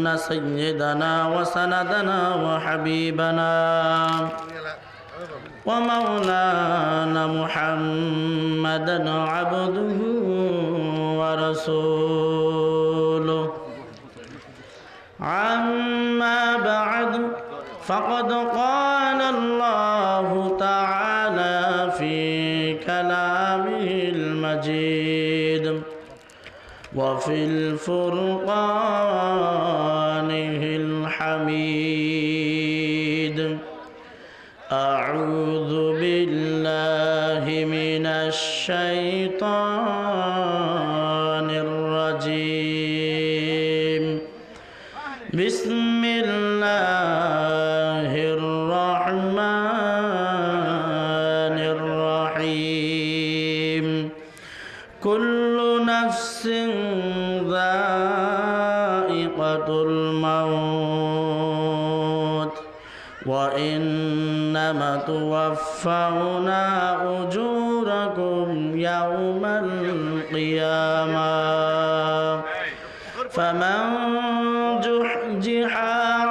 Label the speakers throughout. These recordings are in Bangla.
Speaker 1: أن سيدنا وسندنا وحبيبنا ومولانا محمدا عبده ورسوله. عما بعد، فقد قال الله تعالى في كلامه المجيد وفي الفرقانه الحميد: أعوذ بالله من الشيطان الرجيم. بسم الله الرحمن الرحيم. كل نفس ذائقة الموت وإنما توفون أجوركم يوم القيامة فمن زحزح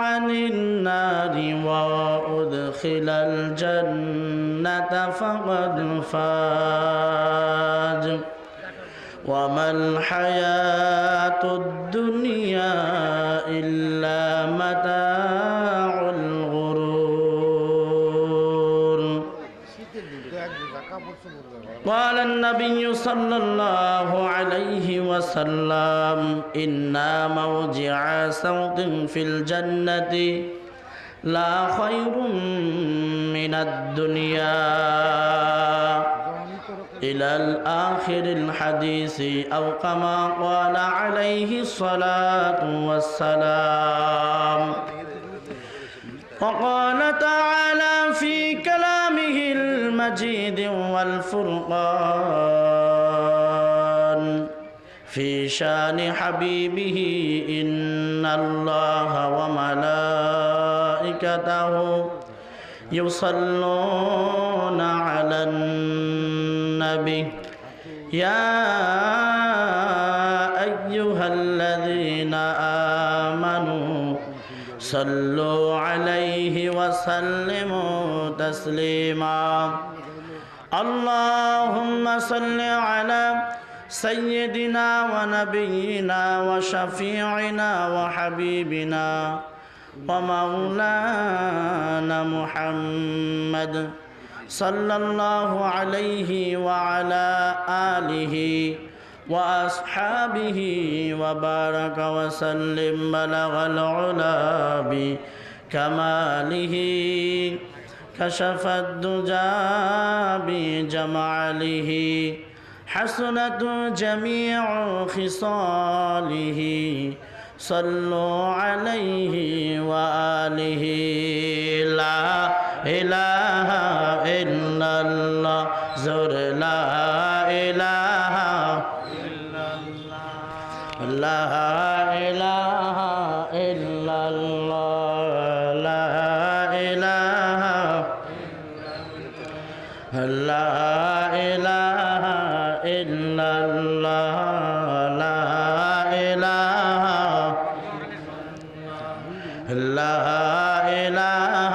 Speaker 1: عن النار وأدخل الجنة فقد فاز وما الحياة الدنيا إلا متاع الغرور. قال النبي صلى الله عليه وسلم: إن موجع صوت في الجنة لا خير من الدنيا إلى الآخر الحديث أو كما قال عليه الصلاة والسلام. وقال تعالى في كلامه المجيد والفرقان في شان حبيبه: إن الله وملائكته يصلون على النبي يا أيها الذين آمنوا صلوا عليه وسلموا تسليما. اللهم صل على سيدنا ونبينا وشفيعنا وحبيبنا ومولانا محمد صلى الله عليه وعلى آله وأصحابه وبارك وسلم. بلغ العلا بكماله كشف الدجى بجماله حسنت جميع خصاله صلوا عليه وآله. لا إله إلا الله زر لا إله إلا الله لا إله إلا الله لا إله لا إله إلا الله لا إله لا إله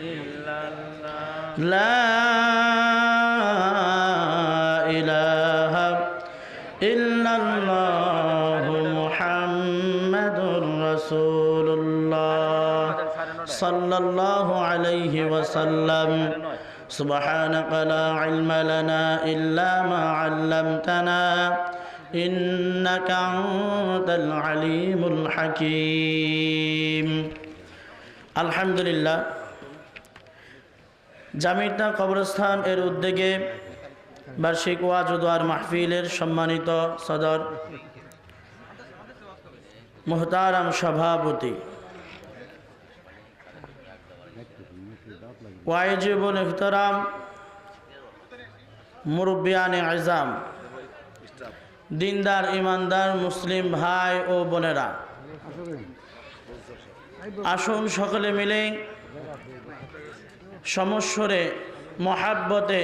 Speaker 1: إلا الله لا إله إلا الله محمد رسول الله صلى الله عليه وسلم. سبحانك لا علم لنا إلا ما علمتنا إنك أنت العليم الحكيم. আলহামদুলিল্লাহ, জামিরটা কবরস্থান এর উদ্যোগে বার্ষিক ওয়াজ ও দোয়ার মাহফিলের সম্মানিত সদর মুহতারাম সভাপতি ওয়াজিবুল ইহতরাম মুরব্বিয়ানে আজম, দিনদার ইমানদার মুসলিম ভাই ও বোনেরা, আসুন সকলে মিলে সমস্বরে মহাব্বতে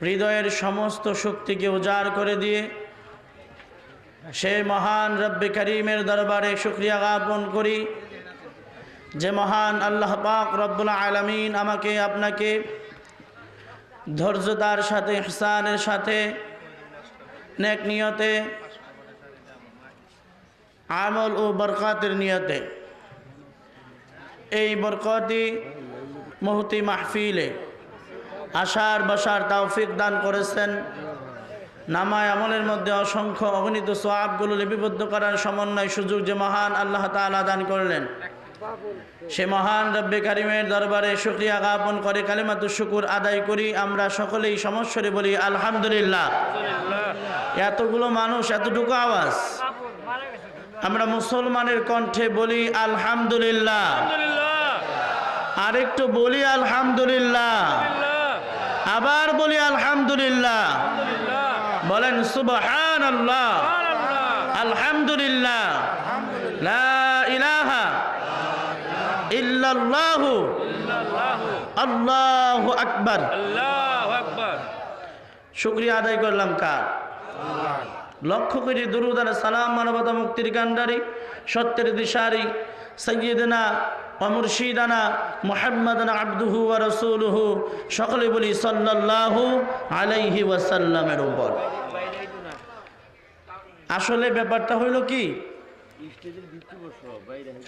Speaker 1: হৃদয়ের সমস্ত শক্তিকে উজাড় করে দিয়ে সে মহান রব্বে করিমের দরবারে শুকরিয়া জ্ঞাপন করি যে মহান আল্লাহ পাক রব্বুল আলামিন আমাকে আপনাকে ধৈর্যতার সাথে ইহসানের সাথে নেক নিয়তে আমল ও বরকতের নিয়তে এই বরকতি মুহতি মাহফিলে আশার বসার তৌফিক দান করেছেন। নামায় আমলের মধ্যে অসংখ্য অগণিত সওয়াবগুলো লিপিবদ্ধ করার সমন্বয় সুযোগ যে মহান আল্লাহ তাআলা দান করলেন, সে মহান রব্বে কারিমের দরবারে শুকরিয়া জ্ঞাপন করে কালিমাতুশ শুকুর আদায় করি। আমরা সকলেই সমস্বরে বলি আলহামদুলিল্লাহ। এতগুলো মানুষ, এতটুকু আওয়াজ, আমরা মুসলমানের কণ্ঠে বলি আলহামদুলিল্লাহ। আরেকটু বলি আলহামদুলিল্লাহ, আবার বলি আলহামদুলিল্লাহ। বলেন সুবহানাল্লাহ, আলহামদুলিল্লাহ, লা ইলাহা ইল্লাল্লাহু আল্লাহু আকবার। শুকরিয়া আদায় করলাম কার? লক্ষ্য করি দুরূদ আর সালাম মানবতা মুক্তির কান্ডারি সত্যের দিশারি সাইয়্যিদনা ওয়া মুরশিদানা মুহাম্মাদান আবদুহু ওয়া রাসূলুহু, সকলে বলি সাল্লাল্লাহু আলাইহি ওয়াসাল্লামের উপর। আসলে ব্যাপারটা হইল কি,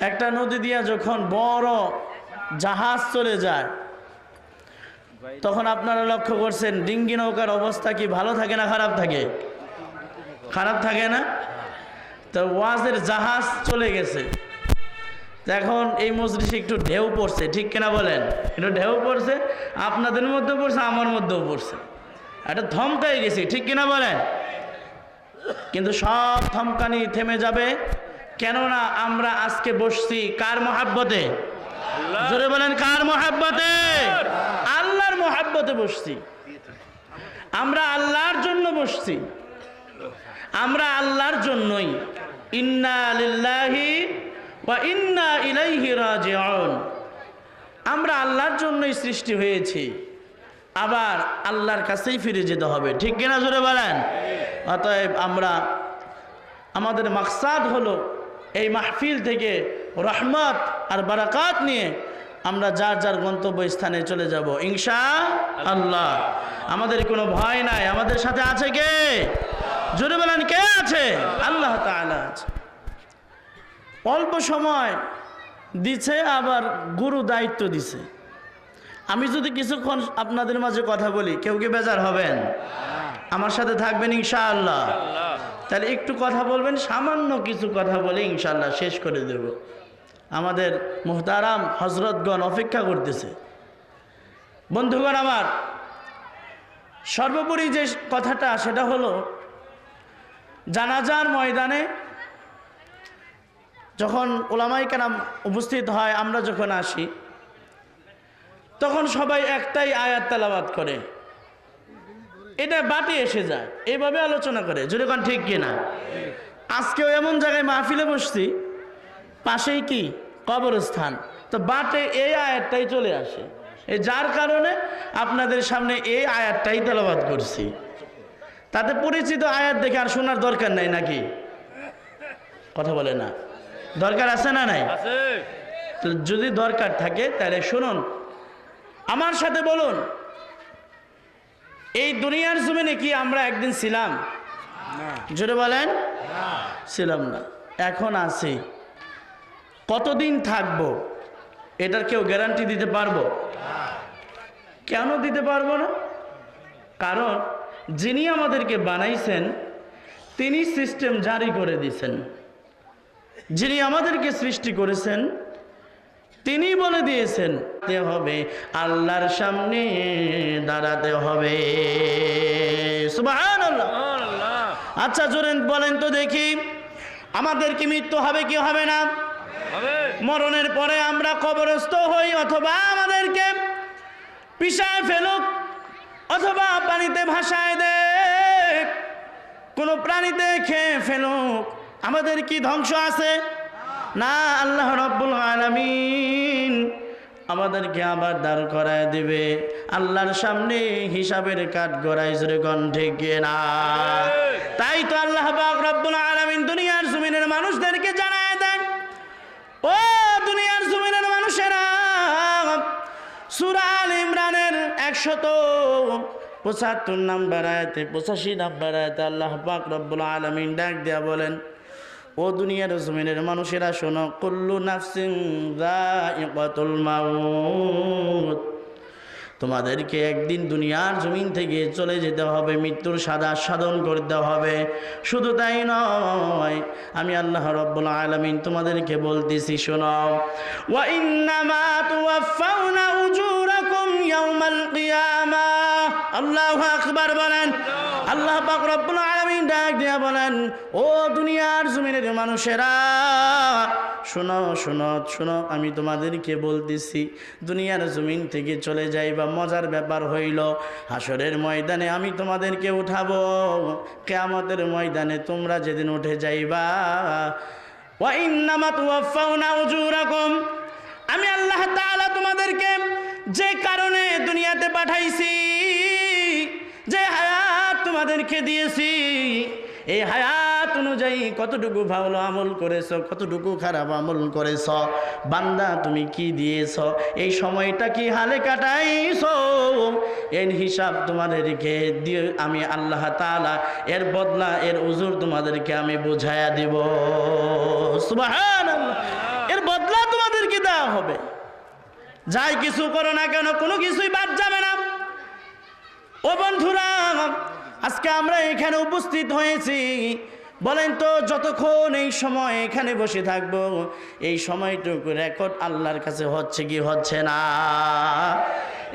Speaker 1: একটা নদী দিয়া যখন বড় জাহাজ চলে যায় তখন আপনারা লক্ষ্য করছেন ডিঙ্গি নৌকার অবস্থা কি ভালো থাকে না খারাপ থাকে? খারাপ থাকে না? তো ওয়াজের জাহাজ চলে গেছে, এখন এই মজলিসে একটু ঢেউ পড়ছে, ঠিক কিনা বলেন? একটু ঢেউ পড়ছে, আপনাদের মধ্যে পড়ছে, আমার মধ্যেও পড়ছে, এটা থমকাই গেছি, ঠিক কিনা বলেন? কিন্তু সব থমকানি থেমে যাবে, কেননা আমরা আজকে বসছি কার মহাব্বতে? জোরে বলেন কার মহাব্বতে? আল্লাহর মহাব্বতে বসছি। আমরা আল্লাহর জন্য বসছি, আমরা আল্লাহর জন্যই। ইন্না লিল্লাহি ওয়া ইন্না ইলাইহি রাজিউন। আমরা আল্লাহর জন্যই সৃষ্টি হয়েছি, আবার আল্লাহর কাছেই ফিরে যেতে হবে, ঠিক কিনা জোরে বলেন? অতএব আমরা, আমাদের মাকসাদ হলো এই মাহফিল থেকে রহমত আর বারাকাত নিয়ে আমরা যার যার গন্তব্য স্থানে চলে যাব ইনশাআল্লাহ। আমাদের কোনো ভয় নাই, আমাদের সাথে আছে কে? জোরে বলেন কে আছে? আল্লাহ তাআলা আছে। অল্প সময় দিছে, আবার গুরু দায়িত্ব দিছে। আমি যদি কিছুক্ষণ আপনাদের মাঝে কথা বলি, কেউ কি বেজার হবেন? আমার সাথে থাকবেন ইনশাআল্লাহ। তাহলে একটু কথা বলবেন, সামান্য কিছু কথা বলে ইনশাআল্লাহ শেষ করে দেব। আমাদের মুহতারাম হযরতগণ অপেক্ষা করতেছে। বন্ধুগণ আমার, সর্বোপরি যে কথাটা সেটা হলো, জানাজার ময়দানে যখন উলামায়ে কেরাম উপস্থিত হয়, আমরা যখন আসি তখন সবাই একটাই আয়াত তেলাওয়াত করে, এটা বাটে এসে যায়, এইভাবে আলোচনা করে। যেরকম ঠিক কিনা? আজকেও এমন জায়গায় মাহফিলে বসছি, পাশেই কি কবরস্থান, তো বাটে এই আয়াতটাই চলে আসে, এই যার কারণে আপনাদের সামনে এই আয়াতটাই তেলাওয়াত করছি। তাতে পরিচিত আয়াত দেখে আর শোনার দরকার নাই নাকি? কথা বলে না? দরকার আছে না নাই? যদি দরকার থাকে তাহলে শুনুন, আমার সাথে বলুন, এই দুনিয়ার জমিনে কি আমরা একদিন ছিলাম? জোরে বলেন। ছিলাম না। এখন আছি। কতদিন থাকবো এটার কেউ গ্যারান্টি দিতে পারবো? কেন দিতে পারবো না? কারণ যিনি আমাদেরকে বানাইছেন তিনি সিস্টেম জারি করে দিয়েছেন। যিনি আমাদেরকে সৃষ্টি করেছেন তিনি বলে দিয়েছেন হবে আল্লাহর সামনে দাঁড়াতে হবে। সুবহানাল্লাহ। আচ্ছা জোরে বলেন তো দেখি, আমাদের কি মৃত্যু হবে কি হবে না? মরণের পরে আমরা কবরস্থ হই, অথবা আমাদেরকে পিষায় ফেলুক, অথবা পানিতে ভাসায় দেয়, কোনো প্রাণীতে খেয়ে ফেলুক, আমাদের কি ধ্বংস আছে? না, আল্লাহ রাব্বুল আলামিন আমাদেরকে আবার দাঁড় করায় দিবে আল্লাহর সামনে হিসাবের কাঠ গড়াই জোরে কণ্ঠে না। তাই তো আল্লাহ পাক রব্বুল আলামিন দুনিয়ার জমিনের মানুষদেরকে জানায় দেন, ও দুনিয়ার জমিনের মানুষেরা, সূরা আল ইমরানের 175 নম্বর আয়াতে 85 নম্বর আয়াতে আল্লাহ পাক রব্বুল আলামিন ডাক দিয়া বলেন, ও দুনিয়ার জমিনের মানুষেরা শোনো, কুল্লু নাফসিন যায়িকাতুল মাউত, তোমাদেরকে একদিন দুনিয়ার জমিন থেকে চলে যেতে হবে, মৃত্যুর সাধন করতে হবে। শুধু তাই নয়, আমি আল্লাহ রাব্বুল আলামিন তোমাদেরকে বলতেছি শোনো, ওয়া ইন্নামা তুওয়াফাউনা উজুরাকুম ইয়াউমাল কিয়ামাহ। আল্লাহু আকবার বলেন। আল্লাহ পাক রব্বুল আলামিন ডাক দিয়া বলেন, ও দুনিয়ার জমিনের মানুষেরা শোনো শোনো শোনো, আমি তোমাদেরকে বলতেছি, দুনিয়ার জমিন থেকে চলে যাইবা, মজার ব্যাপার হইল হাসরের ময়দানে আমি তোমাদেরকে উঠাবো। কিয়ামতের ময়দানে তোমরা যেদিন উঠে যাইবা, ওয়া ইন্নামা তুওয়াফাউনা উজুরাকুম, আমি আল্লাহ তাআলা তোমাদেরকে যে কারণে দুনিয়াতে পাঠাইছি, যে হায়াত তোমাদেরকে দিয়েছি, এই হায়াত অনুযায়ী কতটুকু ভালো আমল করেছ, কতটুকু খারাপ আমল করেছ, বান্দা তুমি কি দিয়েছ, এই সময়টা কি হালে কাটাইছ, এর হিসাব তোমাদেরকে দিয়ে আমি আল্লাহ তাআলা এর বদলা, এর উজুর তোমাদেরকে আমি বুঝাইয়া দিব। সুবহানাল্লাহ, এর বদলা তোমাদেরকে দেওয়া হবে। যাই কিছু করো না কেন, কোনো কিছুই বাদ যাবে না। ও বন্ধুরা, আজকে আমরা এখানে উপস্থিত হয়েছি, বলেন তো যতক্ষণ এই সময় এখানে বসে থাকবো, এই সময়টুকু রেকর্ড আল্লাহর কাছে হচ্ছে কি হচ্ছে না?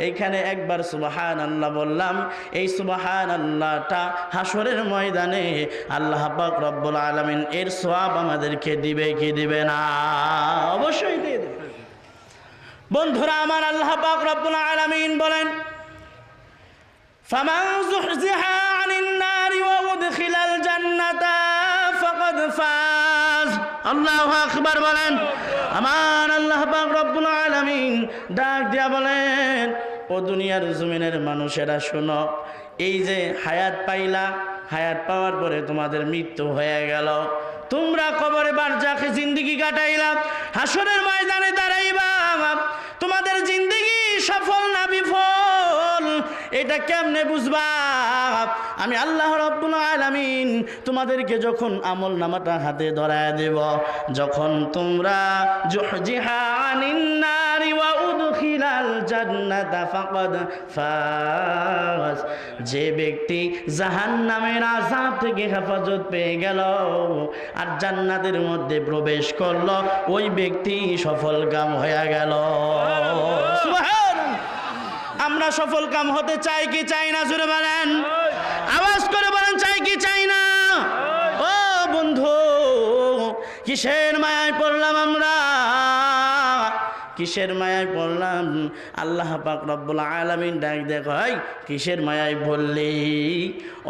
Speaker 1: এইখানে একবার সুবহানাল্লাহ বললাম, এই সুবহানাল্লাহটা হাসরের ময়দানে আল্লাহ পাক রব্বুল আলামিন এর সওয়াব আমাদেরকে দিবে কি দিবে না? অবশ্যই দিয়ে দেবে। বন্ধুরা আমার, আল্লাহ পাক রব্বুল আলামিন বলেন, ফামান যুহজিহা আনিন নারি ওয়া উদখিলাল জান্নাতা ফাকাদ ফাজ। আল্লাহু আকবার বলেন। আমার আল্লাহ পাক রব্বুল আলামিন ডাক দিয়া বলেন, ও দুনিয়ার জমিনের মানুষেরা শোনো, এই যে হায়াত পাইলা, হায়াত পাওয়ার পরে তোমাদের মৃত্যু হয়ে গেল, তোমরা কবরে বারজাখে জিন্দেগি কাটাইলা, হাসরের ময়দানে দাঁড়াইবা, তোমাদের জিন্দেগি সফল না বিফল এটা কেমনে বুঝবা? আমি আল্লাহ রাব্বুল আলামিন তোমাদেরকে যখন আমল নামাটা হাতে ধরায় দেব, যখন তোমরা যুহজিহা আনিন নারি ওয়া উদখিলাল জান্নাতা ফাকাদ ফাজ, যে ব্যক্তি জাহান্নামের আযাব থেকে হেফাজত পেয়ে গেল আর জান্নাতের মধ্যে প্রবেশ করলো, ওই ব্যক্তি সফল কাম হয়ে গেল। আমরা সফল কাম হতে চাই কি চাই না? জোরে বলেন, আওয়াজ করে বলেন, চাই কি চাই না? ও বন্ধু, কিসের মায়ায় পড়লাম আমরা, কিসের মায়ায় পড়লাম? আল্লাহ পাক রব্বুল আলামিন ডাক দেখো, এই কিসের মায়ায় বললি?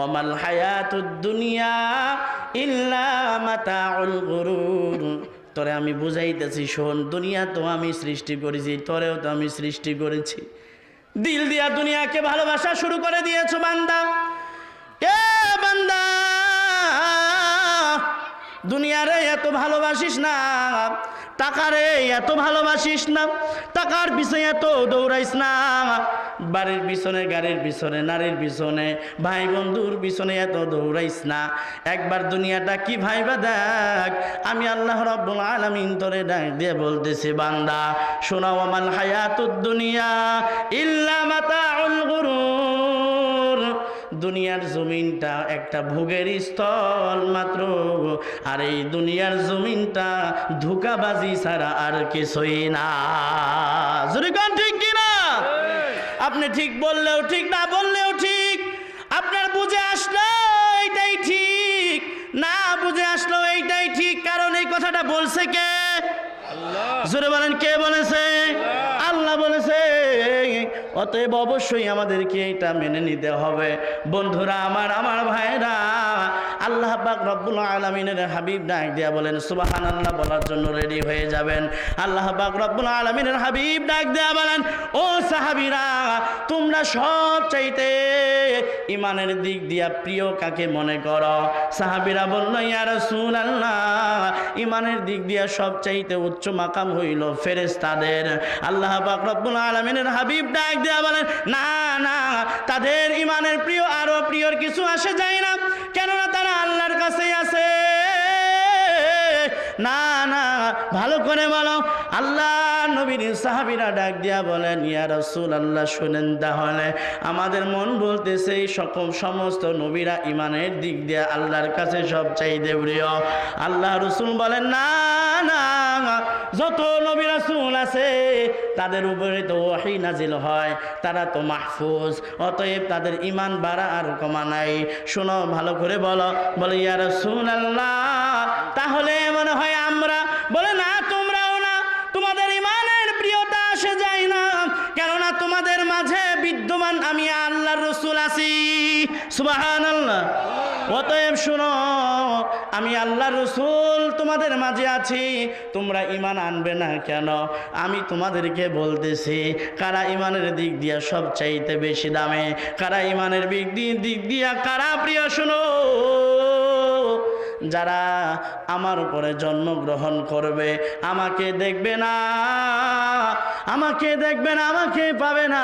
Speaker 1: ওমাল হায়াতুদ দুনিয়া ইল্লা মাতাউল গুরুর। তোরে আমি বুঝাইতেছি, শোন, দুনিয়া তো আমি সৃষ্টি করেছি, তোরেও তো আমি সৃষ্টি করেছি। দিল দিয়া দুনিয়াকে ভালোবাসা শুরু করে দিয়েছো বান্দা। এ বান্দা, দুনিয়ারে এত ভালোবাসিস না, টাকারে এত ভালোবাসিস না, টাকার পিছনে এত দৌড়াইস না, বাড়ির পিছনে, গাড়ির পিছনে, নারীর পিছনে, ভাই বন্ধুর পিছনে এত দৌড়াইস না। একবার দুনিয়াটা কি ভাইবা দেখ। আমি আল্লাহ রাব্বুল আলামিন তোরে ডাক দিয়ে বলতেছি, বান্দা শোনাও, আমাল হায়াতুদ দুনিয়া ইল্লা মাতাউল গুরুর। দুনিয়ার জমিনটা একটা ভোগের স্থল মাত্র, আর এই দুনিয়ার জমিনটা ধোঁকাবাজি ছাড়া আর কিছুই না। যদি কোন ঠিক কিনা? আপনি ঠিক বললেও ঠিক, না বললেও ঠিক, আপনার বুঝে আসলো এইটাই ঠিক, না বুঝে আসলো এইটাই ঠিক। কারণ এই কথাটা বলছে কে? জোরে বলেন, কে বলেছে? আল্লাহ বলেছে। অতএব অবশ্যই আমাদেরকে এটা মেনে নিতে হবে। বন্ধুরা আমার, আমার ভাইরা, আল্লাহ পাক রব্বুল আলামিনের হাবিব ডাক দিয়া বলেন সুবহানাল্লাহ বলার জন্য রেডি হয়ে যাবেন। আল্লাহ পাক রব্বুল আলামিনের হাবিব ডাক দিয়া বলেন ও সাহাবীরা তোমরা সব চাইতে ইমানের দিক দিয়া প্রিয় কাকে মনে করো? সাহাবীরা বলল ইয়া রাসূলুল্লাহ ইমানের দিক দিয়া সব চাইতে উচ্চ মাকাম হইল ফেরেশতাদের। আল্লাহ পাক রব্বুল আলামিনের হাবিব ডাক দিয়া বলেন না না, তাদের ইমানের প্রিয় আরো প্রিয়র কিছু আসে যায় না, কেননা তারা আল্লাহর কাছেই আছে। না না, ভালো করে বলো। আল্লাহ নবীর সাহাবীরা ডাক দিয়া বলেন ইয়া রাসূলুল্লাহ শুনেন, তাহলে আমাদের মন বলতেছে এই সমস্ত নবীরা ইমানের দিক দিয়ে আল্লাহর কাছে সবচাইতে প্রিয়। আল্লাহ রাসূল বলেন না না, যত নবী রাসূল আছে তাদের উপরে তো ওহী নাজিল হয়, তারা তো মাহফুজ, অতএব তাদের ঈমান বাড়া আর কমা নাই। শোনো ভালো করে বলো। বলে ইয়া রাসূলুল্লাহ তাহলে মনে হয় আমরা। বলে না তোমরাও না, তোমাদের ঈমানের প্রিয়তা আসে যায় না, কেননা তোমাদের মাঝে বিদ্যমান আমি আল্লাহর রাসূল আছি। সুবহানাল্লাহ। অতএব শুনো, আমি আল্লাহর রাসূল তোমাদের মাঝে আছি, তোমরা ঈমান আনবে না কেন? আমি তোমাদেরকে বলতেছি কারা ঈমানের দিক দিয়া সবচাইতে বেশি দামে, কারা ঈমানের দিক দিয়া কারা প্রিয়। শুনো, যারা আমার উপরে জন্মগ্রহণ করবে, আমাকে দেখবে না, আমাকে পাবে না,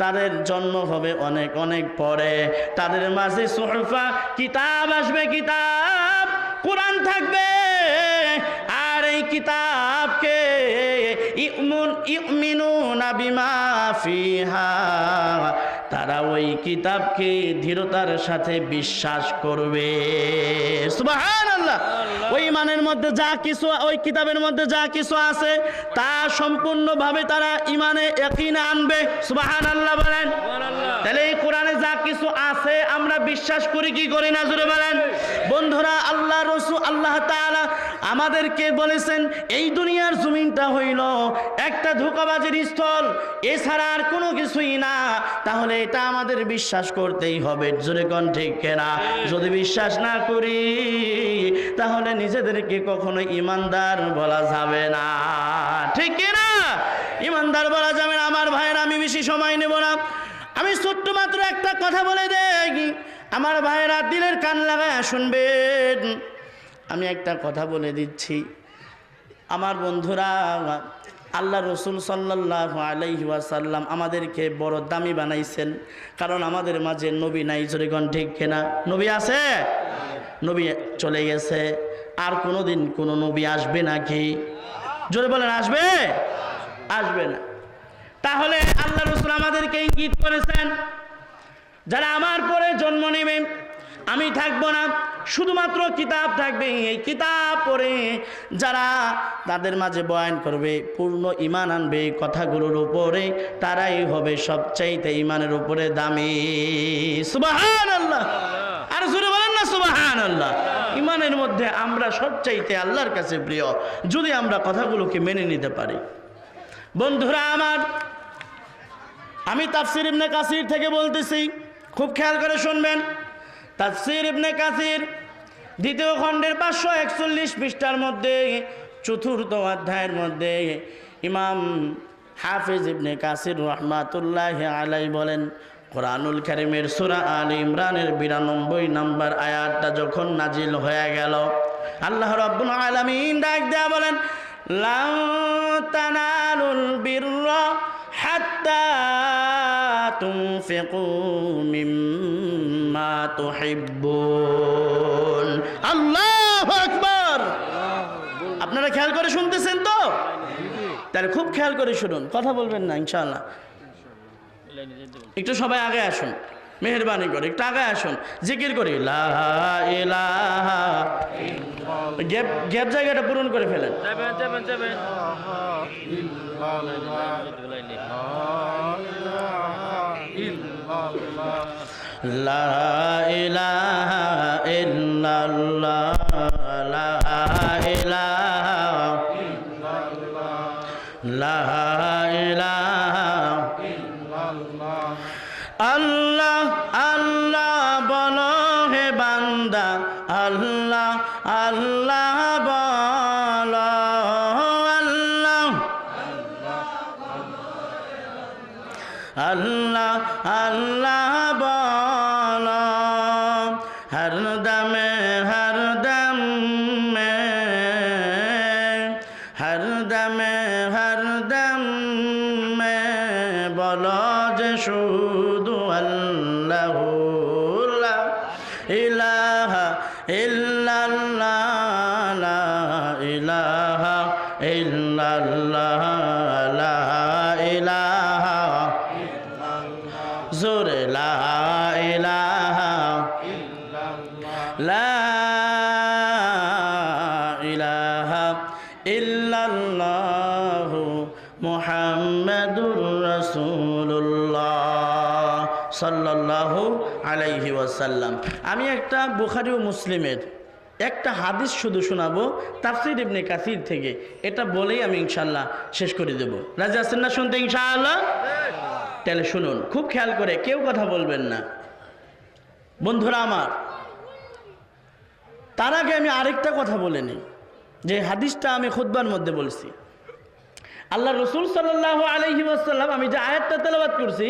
Speaker 1: তাদের জন্ম হবে অনেক অনেক পরে। তাদের মাঝে সুহফা কিতাব আসবে, কিতাব কোরআন থাকবে, আর এই কিতাবকে ইউমিনুনা বিমা ফিহা, তারা ওই কিতাবকে দৃঢ়তার সাথে বিশ্বাস করবে। সুবহানাল্লাহ। ওই ইমানের মধ্যে যা কিছু, ওই কিতাবের মধ্যে যা কিছু আছে তা সম্পূর্ণভাবে তারা ইমানে ইয়াকিন আনবে। সুবহানাল্লাহ বলেন। তাহলে এই কোরআনে যা কিছু আছে আমরা বিশ্বাস করি কি করি না, জোরে বলেন। বন্ধুরা, আল্লাহ রাসূল আল্লাহ তাআলা আমাদেরকে বলেছেন এই দুনিয়ার জমিনটা হইল একটা ধোঁকাবাজির স্থল, এছাড়া আর কোনো কিছুই না। তাহলে এটা আমাদের বিশ্বাস করতেই হবে, জোরে কোন ঠিক কিনা? যদি বিশ্বাস না করি তাহলে নিজেদেরকে কখনো ইমানদার বলা যাবে না, ঠিক কিনা? ইমানদার বলা যাবে না। আমার ভাইয়েরা, আমি বেশি সময় নেব না, আমি ছোট্ট মাত্র একটা কথা বলে দেই। আমার ভাইয়েরা দিলের কান লাগায় শুনবেন, আমি একটা কথা বলে দিচ্ছি। আমার বন্ধুরা, আল্লাহ রসুল সাল্লাল্লাহু আলাইহি ওয়াসাল্লাম আমাদেরকে বড় দামি বানাইছেন, কারণ আমাদের মাঝে নবী নাই, জোরেগণ ঠিক কিনা? নবী আছে? নবী চলে গেছে, আর কোনোদিন কোনো নবী আসবে নাকি? জোরে বলেন, আসবে? আসবে না। তাহলে আল্লাহ রসুল আমাদেরকে ইঙ্গিত করেছেন যারা আমার পরে জন্ম নেবে, আমি থাকবো না, শুধুমাত্র কিতাব থাকবে। এই কিতাব পড়ে যারা তাদের মাঝে বয়ান করবে, পূর্ণ ঈমান আনবে কথাগুলোর উপরে, তারাই হবে সবচাইতে ঈমানের উপরে দামি। সুবহানাল্লাহ। আর জোরে বলেন না সুবহানাল্লাহ। ঈমানের মধ্যে আমরা সবচাইতে আল্লাহর কাছে প্রিয়, যদি আমরা কথাগুলোকে মেনে নিতে পারি। বন্ধুরা আমার, আমি তাফসীর ইবনে কাসির থেকে বলতেছি, খুব খেয়াল করে শুনবেন। তাফসীর ইবনে কাসির দ্বিতীয় খণ্ডের 541 পৃষ্ঠার মধ্যে 4th অধ্যায়ের মধ্যে ইমাম হাফেজ ইবনে কাসির রাহমাতুল্লাহি আলাইহি বলেন, কোরআনুল কারীমের সূরা আলে ইমরানের 92 নম্বর আয়াতটা যখন নাজিল হয়ে গেল, আল্লাহ রাব্বুল আলামিন ডাক দেয়া বলেন, লা তানালুল বিররা হাত্তা তুনফিকু মিম্মা তুহিব্বুন। আল্লাহু আকবার। আপনারা খেয়াল করে শুনতেছেন তো? তাহলে খুব খেয়াল করে শুনুন, কথা বলবেন না ইনশাআল্লাহ। একটু সবাই আগে আসুন, মেহেরবানি করে একটু আগে আসুন, জিকির করি লা ইলাহা ইল্লাল্লাহ। গ্যাপ জায়গাটা পূরণ করে ফেলেন। লা ইলাহা ইল্লাল্লাহ, লা ইলাহা ইল্লাল্লাহ, লা ইলাহা ইল্লাল্লাহ। আল্লাহ আল্লাহ বলো হে বান্দা, বান্দা আল্লাহ আল্লাহ বলো, আল্লাহ আল্লাহ আল্লাহ বলো, হরদমে হরদম হরদমে হরদম বলো যে শুধু আল্লাহ লা ইলাহা ইল্লাল্লাহ লা ইলাহা ইল্লাল্লাহ লা ইলাহা জোরে লা ইলাহা লা ইলাহা ইল্লাল্লাহু মুহাম্মাদুর রাসূলুল্লাহ সাল্লাল্লাহু আলাইহি ওয়াসাল্লাম। আমি একটা বুখারী ও মুসলিমের একটা হাদিস শুধু শোনাবো তাফসীর ইবনে কাসির থেকে, এটা বলেই আমি ইনশাআল্লাহ শেষ করে দেব। রাজি আছেন না শুনতে ইনশাআল্লাহ? তাহলে শুনুন, খুব খেয়াল করে, কেউ কথা বলবেন না বন্ধুরা আমার। তার আগে আমি আরেকটা কথা বলে নিই, যে হাদিসটা আমি খুতবার মধ্যে বলছি। আল্লাহ রসুল সাল্লাল্লাহু আলাইহি ওয়াসাল্লাম, আমি যে আয়াতটা তেলাওয়াত করছি